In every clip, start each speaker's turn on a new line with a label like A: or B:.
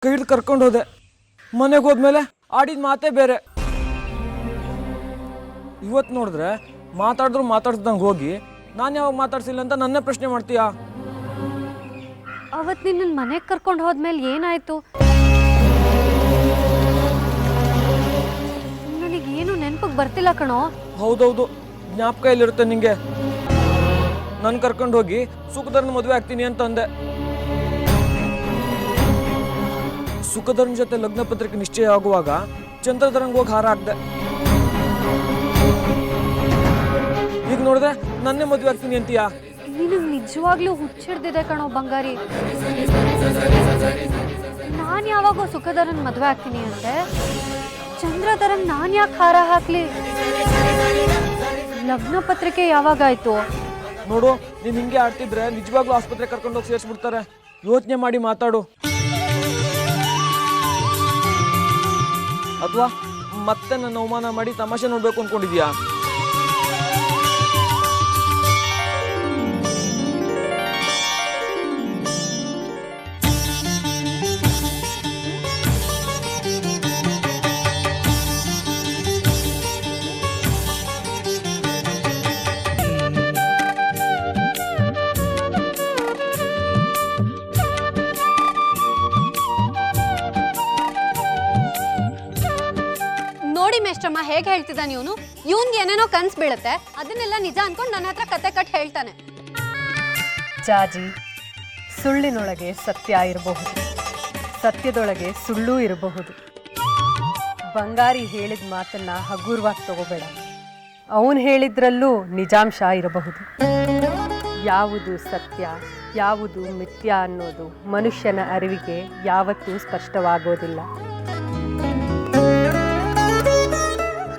A: ಕೈ ಹಿಡ್ದು ಕರ್ಕೊಂಡು ಹೋದೆ. ಮನೆಗೆ ಹೋದ್ಮೇಲೆ ಆಡಿದ ಮಾತೇ ಬೇರೆ. ಇವತ್ತು ನೋಡಿದ್ರೆ ಮಾತಾಡಿದ್ರು ಮಾತಾಡ್ಸ್ದಂಗೆ ಹೋಗಿ ನಾನು ಯಾವಾಗ ಮಾತಾಡ್ಸಿಲ್ಲ ಅಂತ ನನ್ನೇ ಪ್ರಶ್ನೆ ಮಾಡ್ತೀಯಾ?
B: ಅವತ್ತು ನಿನ್ನ ಮನೆಗೆ ಕರ್ಕೊಂಡು ಹೋದ್ಮೇಲೆ ಏನಾಯ್ತು? ನನಗೇನು ನೆನಪಿಗೆ ಬರ್ತಿಲ್ಲ ಕಣೋ.
A: ಹೌದೌದು, ಜ್ಞಾಪಕ ಎಲ್ಲಿರುತ್ತೆ ನಿಂಗೆ? ನಾನು ಕರ್ಕೊಂಡು ಹೋಗಿ ಸುಖಧರ್ನ ಮದುವೆ ಆಗ್ತೀನಿ ಅಂತ ಅಂದೆ. ಸುಖಧರ್ನ ಜೊತೆ ಲಗ್ನ ಪತ್ರಿಕೆ ನಿಶ್ಚಯ ಆಗುವಾಗ ಚಂದ್ರಧರಂಗೆ ಹೋಗಿ ಹಾರ ಹಾಕ್ದೆ. ಈಗ ನೋಡಿದ್ರೆ ನನ್ನೇ ಮದುವೆ ಆಗ್ತೀನಿ ಅಂತೀಯಾ?
B: ನಿನಗೆ ನಿಜವಾಗ್ಲೂ ಹುಚ್ಚಿಡ್ದಿದೆ ಕಣೋ ಬಂಗಾರಿ. ನಾನು ಯಾವಾಗೋ ಸುಖಧರನ್ ಮದುವೆ ಆಗ್ತೀನಿ ಅಂತೆ, ಚಂದ್ರಧರನ್ ನಾನು ಯಾಕೆ ಹಾರ ಹಾಕ್ಲಿ? ಲಗ್ನ ಪತ್ರಿಕೆ ಯಾವಾಗಾಯ್ತು?
A: ನೋಡು, ನೀನು ಹಿಂಗೆ ಆಡ್ತಿದ್ರೆ ನಿಜವಾಗ್ಲೂ ಆಸ್ಪತ್ರೆ ಕರ್ಕೊಂಡೋಗಿ ಸೇರಿಸ್ಬಿಡ್ತಾರೆ. ಯೋಚನೆ ಮಾಡಿ ಮಾತಾಡು. ಅಥವಾ ಮತ್ತೆ ನನ್ನ ಅವಮಾನ ಮಾಡಿ ತಮಾಷೆ ನೋಡ್ಬೇಕು ಅನ್ಕೊಂಡಿದ್ಯಾ?
B: ನೋಡಿ ಮೇಷ್ಟ್ರಮ್ಮ ಹೇಗೆ ಹೇಳ್ತಿದ್ದಾನೆ ಇವನು. ಇವನ್ಗೆ ಏನೇನೋ ಕನ್ಸು ಬೀಳುತ್ತೆ, ಅದನ್ನೆಲ್ಲ ನಿಜ ಅನ್ಕೊಂಡು ನನ್ನ ಹತ್ರ ಕತೆ ಕಟ್ ಹೇಳ್ತಾನೆ.
C: ಜಾಜಿ, ಸುಳ್ಳಿನೊಳಗೆ ಸತ್ಯ ಇರಬಹುದು, ಸತ್ಯದೊಳಗೆ ಸುಳ್ಳು ಇರಬಹುದು. ಬಂಗಾರಿ ಹೇಳಿದ ಮಾತನ್ನ ಹಗುರವಾಗಿ ತಗೋಬೇಡ. ಅವನು ಹೇಳಿದ್ರಲ್ಲೂ ನಿಜಾಂಶ ಇರಬಹುದು. ಯಾವುದು ಸತ್ಯ ಯಾವುದು ಮಿಥ್ಯ ಅನ್ನೋದು ಮನುಷ್ಯನ ಅರಿವಿಗೆ ಯಾವತ್ತೂ ಸ್ಪಷ್ಟವಾಗೋದಿಲ್ಲ.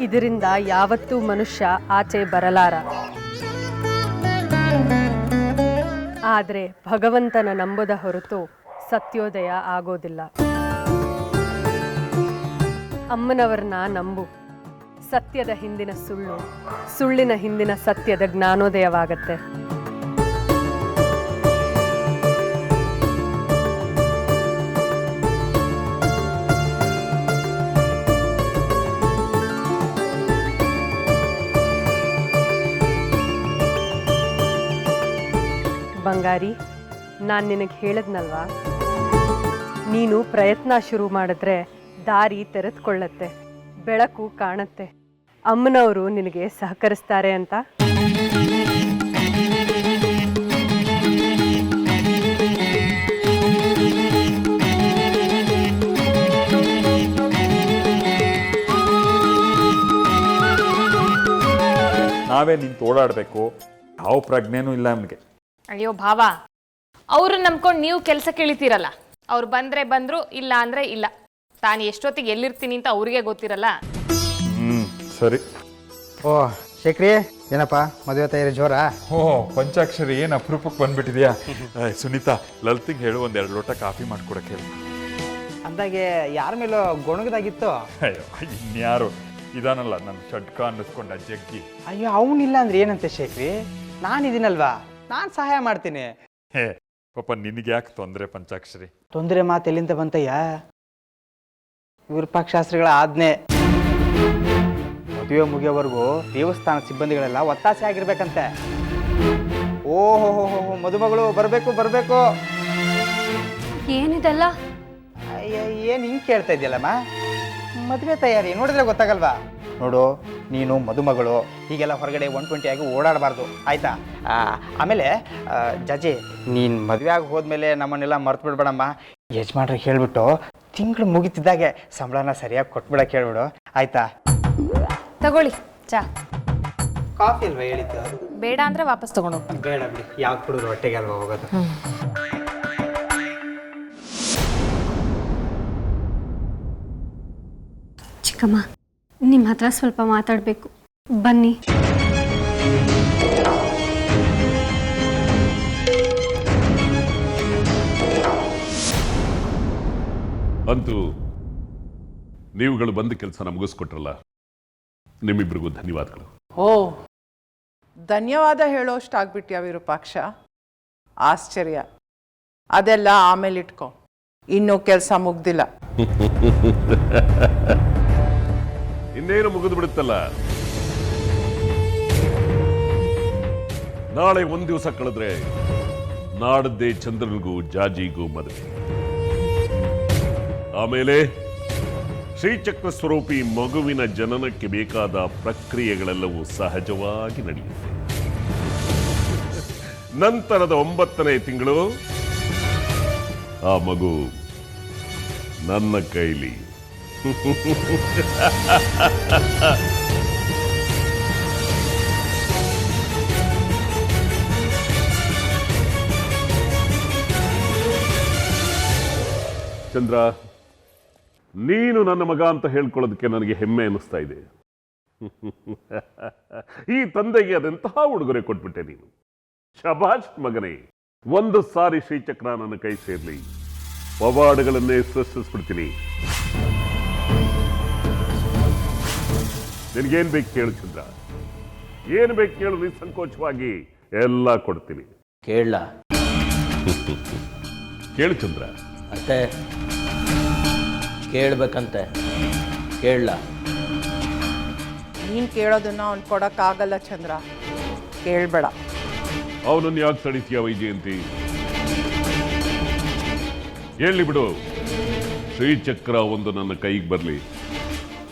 C: ಇದರಿಂದ ಯಾವತ್ತೂ ಮನುಷ್ಯ ಆಚೆ ಬರಲಾರ. ಆದರೆ ಭಗವಂತನ ನಂಬದ ಹೊರತು ಸತ್ಯೋದಯ ಆಗೋದಿಲ್ಲ. ಅಮ್ಮನವರನ್ನ ನಂಬು. ಸತ್ಯದ ಹಿಂದಿನ ಸುಳ್ಳು, ಸುಳ್ಳಿನ ಹಿಂದಿನ ಸತ್ಯದ ಜ್ಞಾನೋದಯವಾಗತ್ತೆ. ಬಂಗಾರಿ, ನಾನು ನಿನಗೆ ಹೇಳಿದ್ನಲ್ವಾ, ನೀನು ಪ್ರಯತ್ನ ಶುರು ಮಾಡಿದ್ರೆ ದಾರಿ ತೆರೆದುಕೊಳ್ಳತ್ತೆ, ಬೆಳಕು ಕಾಣತ್ತೆ. ಅಮ್ಮನವರು ನಿನಗೆ ಸಹಕರಿಸ್ತಾರೆ ಅಂತ.
D: ನಾವೇ ನಿಂತು ಓಡಾಡಬೇಕು, ಯಾವ ಪ್ರಜ್ಞೆನೂ ಇಲ್ಲ ನಮಗೆ.
E: ಅಯ್ಯೋ ಭಾವ, ಅವ್ರು ನಂಬ್ಕೊಂಡು ನೀವು ಕೆಲಸ ಕೇಳಿತೀರಲ್ಲ. ಅವ್ರು ಬಂದ್ರೆ ಬಂದ್ರು, ಇಲ್ಲ ಅಂದ್ರೆ ಇಲ್ಲ. ತಾನು ಎಷ್ಟೊತ್ತಿಗೆ ಎಲ್ಲಿರ್ತೀನಿ ಅಂತ ಅವ್ರಿಗೆ ಗೊತ್ತಿರಲ್ಲ.
D: ಸರಿ.
F: ಓ ಶೇಖರಿ, ಏನಪ್ಪ ಮದುವೆ ತಯಾರಿ ಜೋರಾ?
D: ಪಂಚಾಕ್ಷರಿ, ಏನು ಅಪರೂಪಕ್ಕೆ ಬಂದ್ಬಿಟ್ಟಿದ್ಯಾ? ಸುನೀತಾ, ಲಲಿತಿಗೆ ಹೇಳು, ಒಂದೆರಡು ಲೋಟ ಕಾಫಿ ಮಾಡ್ಕೊಡಕ್ಕೆ ಹೇಳಿ.
F: ಅಂದಾಗೆ ಯಾರ ಮೇಲೂ ಗೊಣಗದಾಗಿತ್ತು?
D: ಅಯ್ಯೋ, ಇನ್ಯಾರು ಇದಾನಲ್ಲ ನನ್ನ ಷಡ್ಕ ಅನ್ನಿಸ್ಕೊಂಡ ಜಗ್ಗಿ.
F: ಅಯ್ಯೋ, ಅವನಿಲ್ಲ ಅಂದ್ರೆ ಏನಂತೆ ಶೇಖರಿ, ನಾನಿದ್ದೀನಲ್ವಾ, ನಾನು ಸಹಾಯ ಮಾಡ್ತೀನಿ.
D: ಹೇ ಪಾಪ, ನಿನಗೆ ಯಾಕೆ ತೊಂದರೆ ಪಂಚಾಕ್ಷರಿ?
F: ತೊಂದರೆ ಮಾತು ಎಲ್ಲಿಂದ ಬಂತಯ್ಯ? ವಿರೂಪಾಕ್ಷಾಸ್ತ್ರಿಗಳ ಆಜ್ಞೆ. ಮದುವೆ ಮುಗಿಯೋವರೆಗೂ ದೇವಸ್ಥಾನ ಸಿಬ್ಬಂದಿಗಳೆಲ್ಲ ಒತ್ತಾಸೆ ಆಗಿರ್ಬೇಕಂತೆ. ಓಹೋ, ಮದುಮಗಳು ಬರಬೇಕು ಬರಬೇಕು.
B: ಏನಿದೆಲ್ಲ?
F: ಅಯ್ಯ, ಏನು ಹಿಂಗೆ ಕೇಳ್ತಾ ಇದೆಯಲ್ಲಮ್ಮ? ಮದುವೆ ತಯಾರಿ ನೋಡಿದ್ರೆ ಗೊತ್ತಾಗಲ್ವಾ? ನೋಡು, ನೀನು ಮದುಮಗಳು, ಹೀಗೆಲ್ಲ ಹೊರಗಡೆ 120 ಆಗಿ ಓಡಾಡಬಾರ್ದು, ಆಯಿತಾ? ಆಮೇಲೆ ಜಜೆ, ನೀನು ಮದುವೆ ಆಗಿ ಹೋದ್ಮೇಲೆ ನಮ್ಮನ್ನೆಲ್ಲ ಮರ್ತು ಬಿಡ್ಬೇಡಮ್ಮ. ಯಜಮಾನ್ರಿಗೆ ಹೇಳ್ಬಿಟ್ಟು ತಿಂಗಳು ಮುಗಿತಿದ್ದಾಗೆ ಸಂಬಳನ ಸರಿಯಾಗಿ ಕೊಟ್ಬಿಡಕ್ಕೆ ಹೇಳ್ಬಿಡು, ಆಯಿತಾ?
E: ತಗೊಳ್ಳಿ ಚಾ.
F: ಕಾಫಿ ಅಲ್ವಾ ಹೇಳಿದ್ದು?
E: ಬೇಡ ಅಂದ್ರೆ ವಾಪಸ್ ತಗೊಂಡು ಹೋಗ್ತೀನಿ.
F: ಬೇಡ ಬಿಡಿ, ಯಾವ್ದು ಕುಡಿದ್ರು ಹೊಟ್ಟೆಗೆ ಅಲ್ವಾ ಹೋಗೋದು.
B: ಚಿಕ್ಕಮ್ಮ, ನಿಮ್ಮ ಹತ್ರ ಸ್ವಲ್ಪ ಮಾತಾಡಬೇಕು, ಬನ್ನಿ.
G: ಅಂತೂ ನೀವುಗಳು ಬಂದ ಕೆಲಸನ ಮುಗಿಸ್ಕೊಟ್ರಲ್ಲ, ನಿಮ್ಮಿಬ್ಬರಿಗೂ ಧನ್ಯವಾದಗಳು.
H: ಓ, ಧನ್ಯವಾದ ಹೇಳೋಷ್ಟಾಗ್ಬಿಟ್ಯಾ ವಿರೂಪಾಕ್ಷ? ಆಶ್ಚರ್ಯ. ಅದೆಲ್ಲ ಆಮೇಲೆ ಇಟ್ಕೊ. ಇನ್ನೂ ಕೆಲಸ ಮುಗ್ದಿಲ್ಲ.
G: ಇನ್ನೇನು ಮುಗಿದು ಬಿಡುತ್ತಲ್ಲ. ನಾಳೆ ಒಂದ್ ದಿವಸ ಕಳೆದ್ರೆ ನಾಡದ್ದೇ ಚಂದ್ರನಿಗೂ ಜಾಜಿಗೂ ಮದುವೆ. ಆಮೇಲೆ ಶ್ರೀಚಕ್ರ ಸ್ವರೂಪಿ ಮಗುವಿನ ಜನನಕ್ಕೆ ಬೇಕಾದ ಪ್ರಕ್ರಿಯೆಗಳೆಲ್ಲವೂ ಸಹಜವಾಗಿ ನಡೆಯುತ್ತೆ. ನಂತರದ 9ನೇ ತಿಂಗಳು ಆ ಮಗು ನನ್ನ ಕೈಲಿ. ಚಂದ್ರ, ನೀನು ನನ್ನ ಮಗ ಅಂತ ಹೇಳ್ಕೊಳ್ಳೋದಕ್ಕೆ ನನಗೆ ಹೆಮ್ಮೆ ಅನ್ನಿಸ್ತಾ ಇದೆ. ಈ ತಂದೆಗೆ ಅದೆಂತಹ ಉಡುಗೊರೆ ಕೊಟ್ಬಿಟ್ಟೆ ನೀನು. ಶಬಾಷ್ ಮಗನೇ. ಒಂದು ಸಾರಿ ಶ್ರೀಚಕ್ರ ನನ್ನ ಕೈ ಸೇರ್ಲಿ, ಪವಾಡಗಳನ್ನೇ ಸೃಷ್ಟಿಸ್ಬಿಡ್ತೀನಿ. ನಿನಗೇನ್ ಬೇಕು ಕೇಳು ಚಂದ್ರ, ಏನ್ ಬೇಕು ಕೇಳು, ನಿಸ್ಸಂಕೋಚವಾಗಿ ಎಲ್ಲ ಕೊಡ್ತೀನಿ.
I: ಕೇಳಲ್ಲ?
G: ಕೇಳು ಚಂದ್ರ.
I: ಅತ್ತೆ ಕೇಳಬೇಕಂತೆ, ಕೇಳಲ್ಲ?
H: ನೀನು ಕೇಳೋದನ್ನ ಅವ್ನು ಕೊಡೋಕ್ಕಾಗಲ್ಲ ಚಂದ್ರ, ಕೇಳಬೇಡ.
G: ಅವನನ್ನು ಯಾಕೆ ತಡಿತೀಯ ವೈಜಯಂತಿ? ಹೇಳಿ ಬಿಡು. ಶ್ರೀಚಕ್ರ ಒಂದು ನನ್ನ ಕೈಗೆ ಬರಲಿ,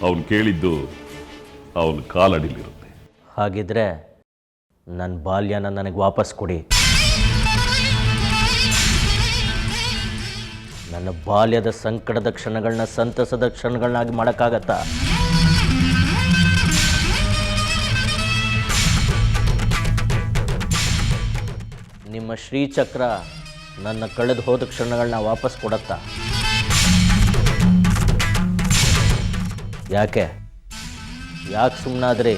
G: ಅವನು ಕೇಳಿದ್ದು ಅವನ ಕಾಲಡಿಲಿರುತ್ತೆ.
I: ಹಾಗಿದ್ರೆ ನನ್ನ ಬಾಲ್ಯನ ನನಗೆ ವಾಪಸ್ ಕೊಡಿ. ನನ್ನ ಬಾಲ್ಯದ ಸಂಕಟದ ಕ್ಷಣಗಳನ್ನ ಸಂತಸದ ಕ್ಷಣಗಳನ್ನಾಗಿ ಮಾಡೋಕ್ಕಾಗತ್ತಾ? ನಿಮ್ಮ ಶ್ರೀಚಕ್ರ ನನ್ನ ಕಳೆದು ಹೋದ ಕ್ಷಣಗಳನ್ನ ವಾಪಸ್ ಕೊಡತ್ತಾ? ಯಾಕೆ ಸುಮ್ಮನಾದ್ರಿ?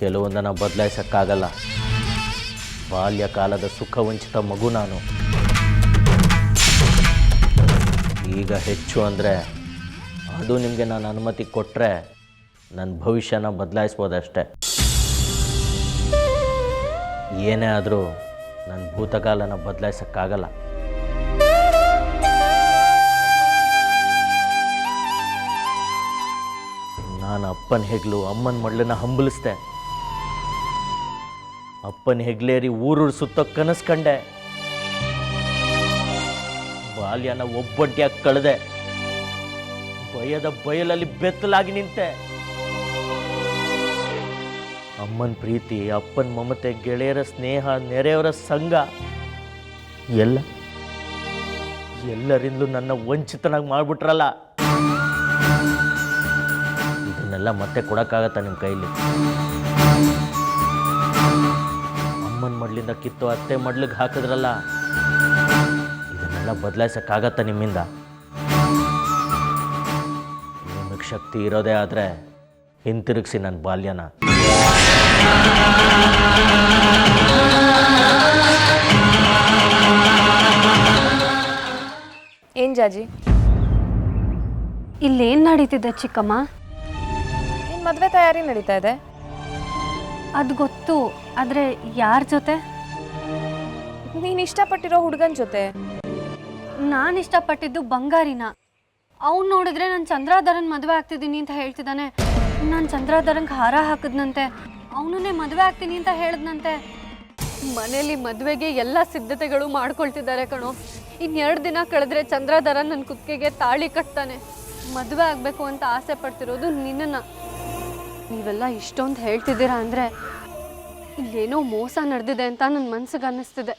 I: ಕೆಲವೊಂದನ್ನು ಬದಲಾಯಿಸೋಕ್ಕಾಗಲ್ಲ. ಬಾಲ್ಯಕಾಲದ ಸುಖವಂಚಿತ ಮಗು ನಾನು. ಈಗ ಹೆಚ್ಚು ಅಂದರೆ ಅದು ನಿಮಗೆ ನಾನು ಅನುಮತಿ ಕೊಟ್ಟರೆ ನನ್ನ ಭವಿಷ್ಯನ ಬದಲಾಯಿಸ್ಬೋದಷ್ಟೆ. ಏನೇ ಆದರೂ ನನ್ನ ಭೂತಕಾಲನ ಬದಲಾಯಿಸೋಕ್ಕಾಗಲ್ಲ. ನಾನು ಅಪ್ಪನ ಹೆಗ್ಲು ಅಮ್ಮನ ಮಡ್ಲನ್ನ ಹಂಬಲಿಸ್ದೆ. ಅಪ್ಪನ ಹೆಗ್ಲೇರಿ ಊರೂರು ಸುತ್ತ ಕನಸು ಕಂಡೆ. ಬಾಲ್ಯನ ಒಬ್ಬಟ್ಟಿಯಾಗಿ ಕಳೆದೆ. ಭಯದ ಬಯಲಲ್ಲಿ ಬೆತ್ತಲಾಗಿ ನಿಂತೆ. ಅಮ್ಮನ ಪ್ರೀತಿ, ಅಪ್ಪನ ಮಮತೆ, ಗೆಳೆಯರ ಸ್ನೇಹ, ನೆರೆಯವರ ಸಂಘ ಎಲ್ಲರಿಂದಲೂ ನನ್ನ ವಂಚಿತನಾಗಿ ಮಾಡಿಬಿಟ್ರಲ್ಲ. ಇದನ್ನೆಲ್ಲ ಮತ್ತೆ ಕೊಡೋಕ್ಕಾಗತ್ತಾ ನಿಮ್ಮ ಕೈಲಿ? ಅಮ್ಮನ ಮಡ್ಲಿಂದ ಕಿತ್ತು ಅತ್ತೆ ಮಡ್ಲಿಗೆ ಹಾಕಿದ್ರಲ್ಲ, ಇದನ್ನೆಲ್ಲ ಬದಲಾಯಿಸೋಕ್ಕಾಗತ್ತಾ ನಿಮ್ಮಿಂದ? ನಿಮಗೆ ಶಕ್ತಿ ಇರೋದೇ ಆದರೆ ಹಿಂತಿರುಗಿಸಿ ನನ್ನ ಬಾಲ್ಯನ.
E: ಏನ್ ಜಾಜಿ,
B: ಇಲ್ಲೇನು ನಡೀತಿದೆ ಚಿಕ್ಕಮ್ಮ?
E: ನಿನ್ ಮದ್ವೆ ತಯಾರಿ ನಡೀತಾ ಇದೆ.
B: ಅದು ಗೊತ್ತು, ಆದರೆ ಯಾರ ಜೊತೆ?
E: ನೀನ್ ಇಷ್ಟಪಟ್ಟಿರೋ ಹುಡುಗನ ಜೊತೆ.
B: ನಾನು ಇಷ್ಟಪಟ್ಟಿದ್ದು ಬಂಗಾರಿನ. ಅವ್ನು ನೋಡಿದ್ರೆ ನಾನು ಚಂದ್ರಾಧರನ್ ಮದುವೆ ಆಗ್ತಿದ್ದೀನಿ ಅಂತ ಹೇಳ್ತಿದ್ದಾನೆ. ನಾನು ಚಂದ್ರಾಧರಂಗೆ ಹಾರ ಹಾಕಿದ್ನಂತೆ, ಅವನನ್ನೇ ಮದುವೆ ಆಗ್ತೀನಿ ಅಂತ ಹೇಳಿದ್ನಂತೆ. ಮನೇಲಿ ಮದುವೆಗೆ ಎಲ್ಲ ಸಿದ್ಧತೆಗಳು ಮಾಡ್ಕೊಳ್ತಿದ್ದಾರೆ ಕಣೋ. ಇನ್ನು2 ದಿನ ಕಳೆದ್ರೆ ಚಂದ್ರಾಧರನ್ ನನ್ನ ಕುತ್ತಿಗೆಗೆ ತಾಳಿ ಕಟ್ತಾನೆ. ಮದುವೆ ಆಗಬೇಕು ಅಂತ ಆಸೆ ಪಡ್ತಿರೋದು ನಿನ್ನನ್ನು. ನೀವೆಲ್ಲ ಇಷ್ಟೊಂದು ಹೇಳ್ತಿದ್ದೀರಾ ಅಂದರೆ ಇಲ್ಲೇನೋ ಮೋಸ ನಡೆದಿದೆ ಅಂತ ನನ್ನ ಮನಸ್ಸಿಗೆ ಅನ್ನಿಸ್ತಿದೆ.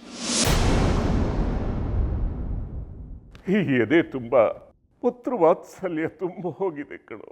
G: ಈ ಎದೆ ತುಂಬ ಪುತ್ರ ವಾತ್ಸಲ್ಯ ತುಂಬ ಹೋಗಿದೆ ಕಣೋ.